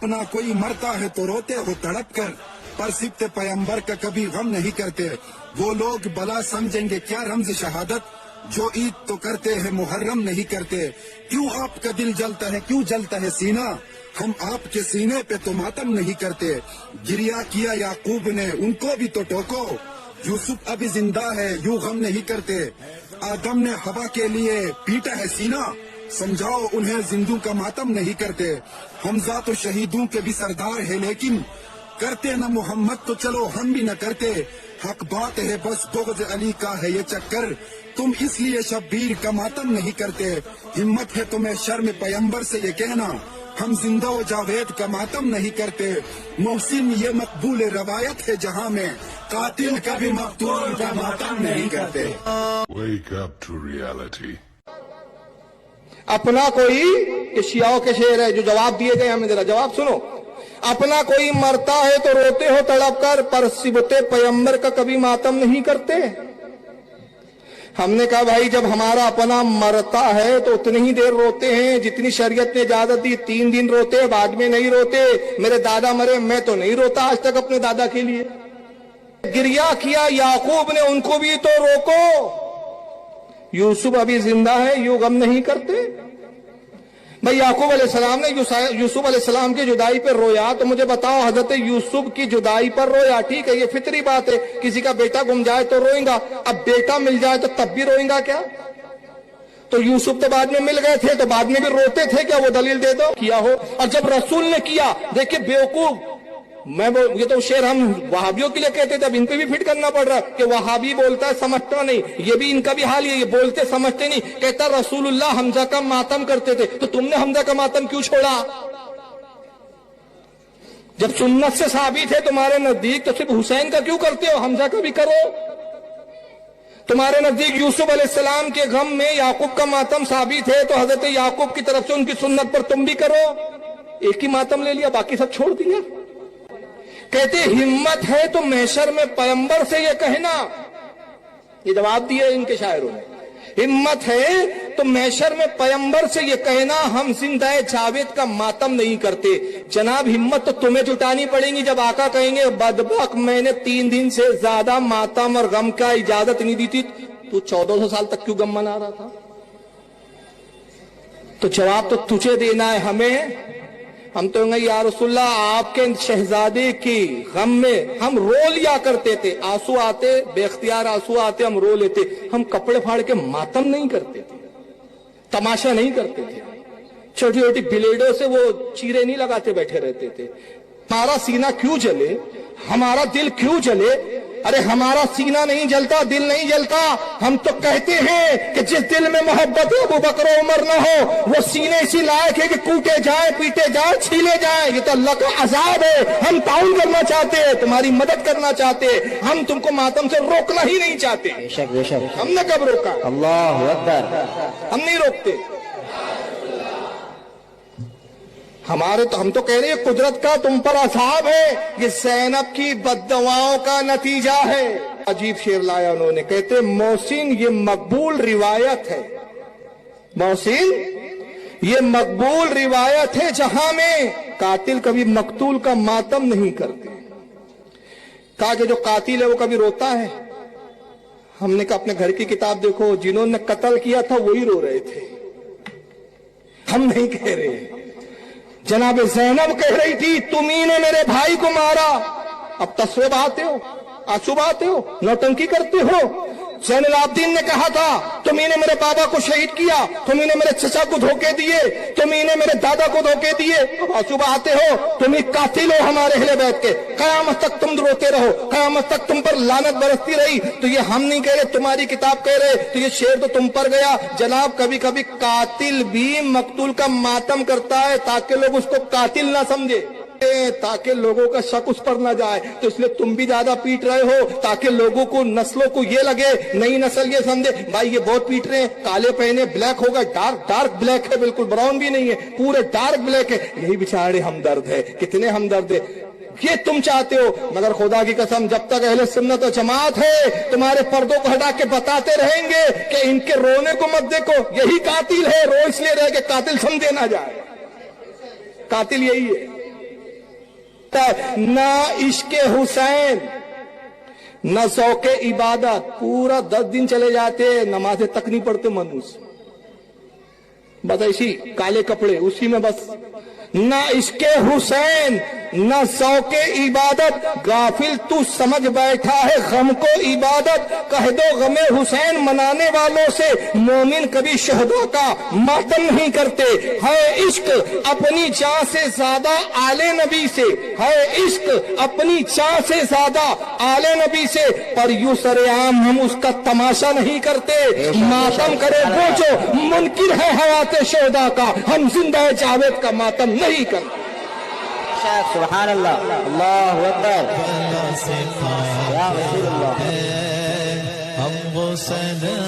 अपना कोई मरता है तो रोते हो तड़प कर, पर सिब्ते पैगंबर का कभी गम नहीं करते। वो लोग भला समझेंगे क्या रमज शहादत, जो ईद तो करते हैं मुहर्रम नहीं करते। क्यों आपका दिल जलता है, क्यों जलता है सीना, हम आपके सीने पे तो मातम नहीं करते। गिरिया किया याकूब ने, उनको भी तो टोको, यूसुफ अभी जिंदा है यूं गम नहीं करते। आदम ने हवा के लिए पीटा है सीना, समझाओ उन्हें जिंदू का मातम नहीं करते। हमजा तो शहीदों के भी सरदार है लेकिन करते न मोहम्मद तो चलो हम भी न करते। हक बात है बस बुग़्ज़ अली का है ये चक्कर, तुम इसलिए शब्बीर का मातम नहीं करते। हिम्मत है तुम्हें शर्म पैगंबर से ये कहना, हम जिंदा व जावेद का मातम नहीं करते। मोहसिन ये मकबूल रवायत है जहां में, कातिल कभी मकतूल का मातम नहीं करते। Wake up to reality. अपना कोई, ये शियाओं के शेर है जो जवाब दिए गए, हमें जरा जवाब सुनो। अपना कोई मरता है तो रोते हो तड़प कर, पर सिबते पैगंबर का कभी मातम नहीं करते। हमने कहा भाई जब हमारा अपना मरता है तो उतनी ही देर रोते हैं जितनी शरीयत ने इजाजत दी। 3 दिन रोते, बाद में नहीं रोते। मेरे दादा मरे, मैं तो नहीं रोता आज तक अपने दादा के लिए। गिरिया किया याकूब ने, उनको भी तो रोको, यूसुफ अभी जिंदा है यूं गम नहीं करते। भाई याकूब अलैहिस्सलाम ने यूसुफ अलैहिस्सलाम की जुदाई पर रोया, तो मुझे बताओ हजरत यूसुफ की जुदाई पर रोया, ठीक है ये फितरी बात है, किसी का बेटा गुम जाए तो रोएगा, अब बेटा मिल जाए तो तब भी रोएगा क्या? तो यूसुफ तो बाद में मिल गए थे तो बाद में भी रोते थे क्या? वो दलील दे दो किया हो। और जब रसूल ने किया, देखिए बेवकूफ, ये तो शेर हम वहाबियों के लिए कहते थे, अब इन पे भी फिट करना पड़ रहा है कि वहाबी बोलता है समझता नहीं। ये भी इनका भी हाल है, ये बोलते समझते नहीं। कहता रसूलुल्लाह हमजा का मातम करते थे, तो तुमने हमजा का मातम क्यों छोड़ा? जब सुन्नत से साबित है तुम्हारे नजदीक, तो सिर्फ हुसैन का क्यों करते हो? हमजा का भी करो। तुम्हारे नजदीक यूसुफ अलैहिस्सलाम के गम में याकूब का मातम साबित है, तो हजरत याकूब की तरफ से उनकी सुन्नत पर तुम भी करो। एक ही मातम ले लिया, बाकी सब छोड़ दिया। कहते हिम्मत है तो महशर में पैगंबर से ये कहना, ये जवाब दिए इनके शायरों ने, हिम्मत है तो महशर में पैगंबर से ये कहना, हम जिंदा जावेद का मातम नहीं करते। जनाब हिम्मत तो तुम्हें जुटानी पड़ेगी जब आका कहेंगे बदबक मैंने 3 दिन से ज्यादा मातम और गम का इजाजत नहीं दी थी, तू 1400 साल तक क्यों गम मना रहा था? तो जवाब तो तुझे देना है हमें। हम तो या रसूलल्लाह आपके शहजादे की गम में हम रो लिया करते थे, आंसू आते, बेख्तियार आंसू आते, हम रो लेते। हम कपड़े फाड़ के मातम नहीं करते थे, तमाशा नहीं करते थे, छोटी छोटी ब्लेडों से वो चीरे नहीं लगाते बैठे रहते थे। हमारा सीना क्यों जले, हमारा दिल क्यों जले? अरे हमारा सीना नहीं जलता, दिल नहीं जलता। हम तो कहते हैं कि जिस दिल में मोहब्बत अबू बकर उमर न हो, वो सीने इसी लायक है कि कूटे जाए, पीटे जाए, छीले जाए। ये तो अल्लाह का अजाब है। हम ताउन करना चाहते हैं, तुम्हारी मदद करना चाहते हैं, हम तुमको मातम से रोकना ही नहीं चाहते। बेशक बेशक। हमने कब रोका? अल्लाहु अकबर। हम नहीं रोकते। हम तो कह रहे हैं कुदरत का तुम पर अज़ाब है, ये ज़ैनब की बद्दुआओं का नतीजा है। अजीब शेर लाया उन्होंने, कहते मोहसिन ये मकबूल रिवायत है, मोहसिन ये मकबूल रिवायत है जहां में कातिल कभी मकतूल का मातम नहीं करते। कहा कि जो कातिल है वो कभी रोता है? हमने कहा अपने घर की किताब देखो, जिन्होंने कत्ल किया था वही रो रहे थे, हम नहीं कह रहे। जनाब ज़ैनब कह रही थी तुम्ही ने मेरे भाई को मारा, अब तस्वीर बहाते हो, आंसू बहाते हो, नौटंकी करते हो। ज़ैनुल आबिदीन ने कहा था तुम्ही ने मेरे बाबा को शहीद किया, तुम्ही ने मेरे चचा को धोखे दिए, तुम्ही ने मेरे दादा को धोखे दिए, आंसू बहाते हो। तुम्ही कातिल हो हमारे अहले बैत के, कयामत तक तुम रोते रहो, कयामत तक तुम पर लानत बरसती रही। तो ये हम नहीं कह रहे, तुम्हारी किताब कह रहे, तो ये शेर तो तुम पर गया। जनाब कभी कभी कातिल भी मकतूल का मातम करता है ताकि लोग उसको कातिल ना समझे, ताकि लोगों का शक उस पर ना जाए। तो इसलिए तुम भी ज्यादा पीट रहे हो ताकि लोगों को, नस्लों को ये लगे, नई नस्ल ये समझे भाई ये बहुत पीट रहे हैं, काले पहने ब्लैक होगा, डार्क ब्लैक है, बिल्कुल ब्राउन भी नहीं है, पूरे डार्क ब्लैक है। यही बेचारे हमदर्द है, कितने हमदर्द है, ये तुम चाहते हो। मगर खुदा की कसम जब तक अहले सुन्नत व जमात है, तुम्हारे पर्दों को हटा के बताते रहेंगे कि इनके रोने को मत देखो, यही कातिल है, रो इसलिए रहे कि कातिल समझे ना जाए। कातिल यही है। کہتا ہے نہ عشق حسین نہ ذوق عبادت. پورا 10 دن چلے جاتے نمازیں تک نہیں پڑھتے منوس, بس ایسی کالے کپڑے اسی میں بس. نہ عشق حسین نہ ذوق عبادت, غافل تو سمجھ بیٹھا ہے غم کو عبادت. کہہ دو غم حسین منانے والوں سے مومن کبھی شہداء کا ماتم نہیں کرتے. ہے عشق اپنی جان سے زیادہ آل نبی سے, ہے عشق اپنی جان سے زیادہ آل نبی سے, پر یوں سر عام ہم اس کا تماشا نہیں کرتے. ماتم کرے وہ جو منکر ہے حیات شہداء کا, ہم زندہ جاوید کا ماتم نہیں کرتے. سبحان اللہ, اللہ اکبر, یا رسول اللہ. ہم وہ سلام